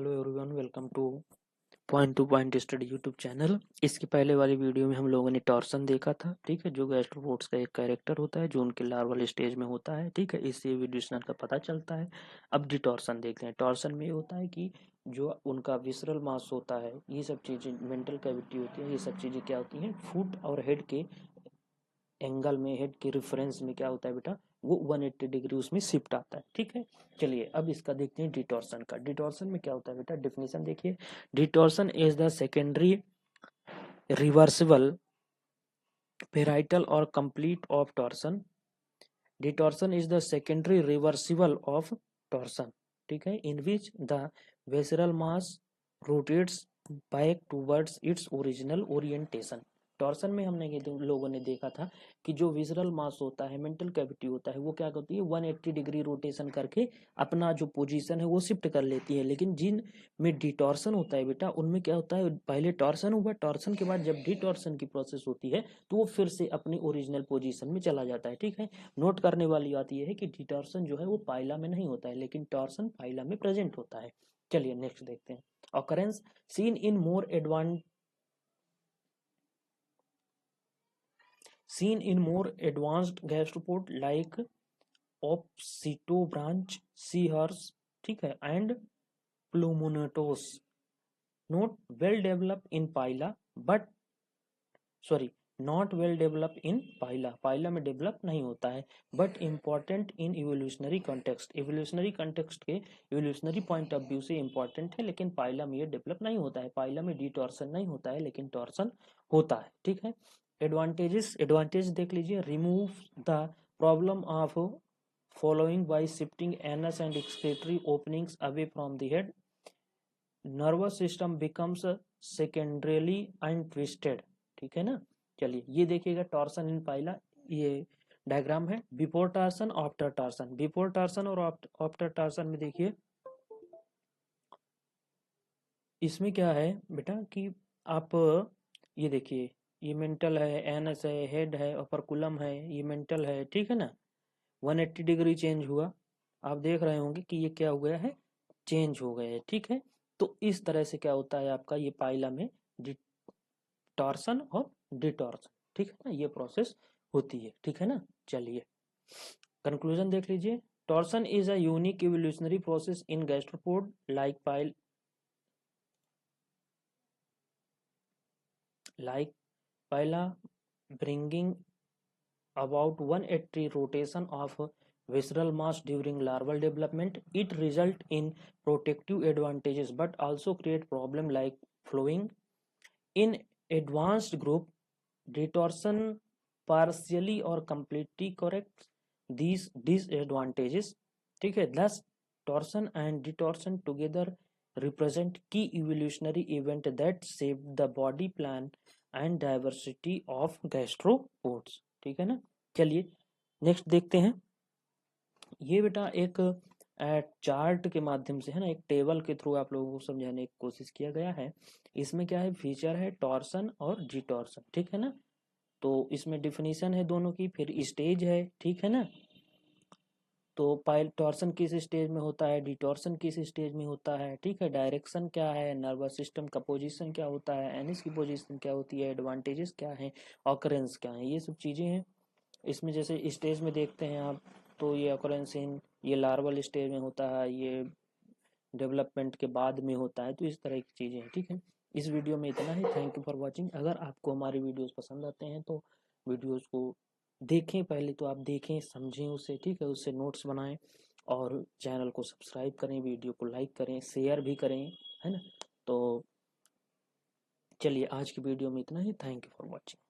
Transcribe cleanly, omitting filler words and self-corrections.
Hello everyone, welcome two point study YouTube channel. इसके पहले वाली वीडियो में हम लोगों ने टॉर्सन देखा था, ठीक है, जो गैस्ट्रोपोड्स का एक कैरेक्टर होता है जो उनके लार्वल स्टेज में होता है, ठीक है। इससे एवोल्यूशन का पता चलता है। अब डिटॉर्सन देखते हैं। टॉर्सन में ये होता है कि जो उनका विसरल मास होता है, ये सब चीज़ें, मेंटल कैविटी होती है, ये सब चीज़ें क्या होती हैं, फुट और हेड के एंगल में, हेड के रेफरेंस में क्या होता है बेटा, वो 180 डिग्री उसमें शिफ्ट आता है, ठीक है। चलिए अब इसका देखते हैं डिटॉर्सन का। डिटॉर्सन में क्या होता है बेटा, डेफिनेशन देखिए। Detorsion is the secondary reversible parietal और complete of torsion. Detorsion is the secondary reversible of torsion, ठीक है, in which the visceral mass rotates back towards its original orientation. Torsion में हमने लोगों ने देखा था कि जो विजरल मास होता है, मेंटल कैविटी होता है, वो क्या करती है, 180 डिग्री रोटेशन करके अपना जो पोजीशन है वो शिफ्ट कर लेती है। लेकिन जिन में डिटॉर्सन होता है बेटा, उनमें क्या होता है, पहले टॉर्सन हुआ, टॉर्सन के बाद जब डिटॉर्सन की प्रोसेस होती है तो वो फिर से अपनी ओरिजिनल पोजीशन में चला जाता है, ठीक है। नोट करने वाली बात यह है कि डिटॉर्सन जो है वो पाइला में नहीं होता है, लेकिन टॉर्सन पाइला में प्रेजेंट होता है। चलिए नेक्स्ट देखते हैं। Occurrence seen in more advanced gastropod like opisthobranch sea hares, ठीक है, and pulmonates, not well develop in Pila but sorry not well develop in Pila, Pila में डेवलप नहीं होता है, but important in evolutionary context, evolutionary context के evolutionary point of view से important है, लेकिन पाइला में ये डेवलप नहीं होता है। पाइला में डिटॉर्सन नहीं होता है, लेकिन टॉर्सन होता है, ठीक है। एडवांटेज देख लीजिए। Remove the problem of following by shifting anus and excretory openings away from the head, nervous system becomes secondarily untwisted, ठीक है ना। चलिए ये देखिएगा, टॉर्सन इन पाइला, ये डायग्राम है, before torsion after torsion. Before torsion और आफ्टर टॉर्सन में देखिए, इसमें क्या है बेटा कि आप ये देखिए, ये मेंटल है, एनस है, हेड है, अपरकुलम है, ये मेंटल है, ठीक है ना। 180 डिग्री चेंज हुआ, आप देख रहे होंगे कि ये क्या हो गया है, चेंज हो गया है, ठीक है। तो इस तरह से क्या होता है आपका, ये पाइला में टॉर्सन और डिटॉर्सन, ठीक है ना, ये प्रोसेस होती है, ठीक है ना। चलिए कंक्लूजन देख लीजिए। Torsion is a unique evolutionary process in gastropod like paila, bringing about 180 rotation of visceral mass during larval development. It result in protective advantages but also create problem like flowing. In advanced group, detorsion partially और completely corrects these disadvantages, ठीक है। thus torsion and detorsion together represent key evolutionary event that shaped the body plan and diversity of gastropods, ठीक है ना। चलिए next देखते हैं। ये बेटा एक चार्ट के माध्यम से है ना, एक टेबल के थ्रू आप लोगों को समझाने की कोशिश किया गया है। इसमें क्या है, फीचर है टॉर्सन और डिटॉर्सन, ठीक है ना। तो इसमें डिफिनीशन है दोनों की, फिर स्टेज है, ठीक है ना। तो टॉर्सन किस स्टेज में होता है, डिटॉर्सन किस स्टेज में होता है, ठीक है। डायरेक्शन क्या है, नर्वस सिस्टम का पोजीशन क्या होता है, एनिस की पोजीशन क्या होती है, एडवांटेजेस क्या है, ऑकरेंस क्या है, ये सब चीजें हैं। इसमें जैसे स्टेज में देखते हैं आप, तो ये ऑकरेंस इन, ये लार्वल स्टेज में होता है, ये डेवलपमेंट के बाद में होता है, तो इस तरह की चीजें हैं, ठीक है। इस वीडियो में इतना ही। Thank you for watching. अगर आपको हमारी वीडियोस पसंद आते हैं तो वीडियोस को देखें, पहले तो आप देखें, समझें उसे, ठीक है, उससे नोट्स बनाएं और चैनल को सब्सक्राइब करें, वीडियो को लाइक करें, शेयर भी करें, है ना। तो चलिए आज की वीडियो में इतना ही। Thank you for watching.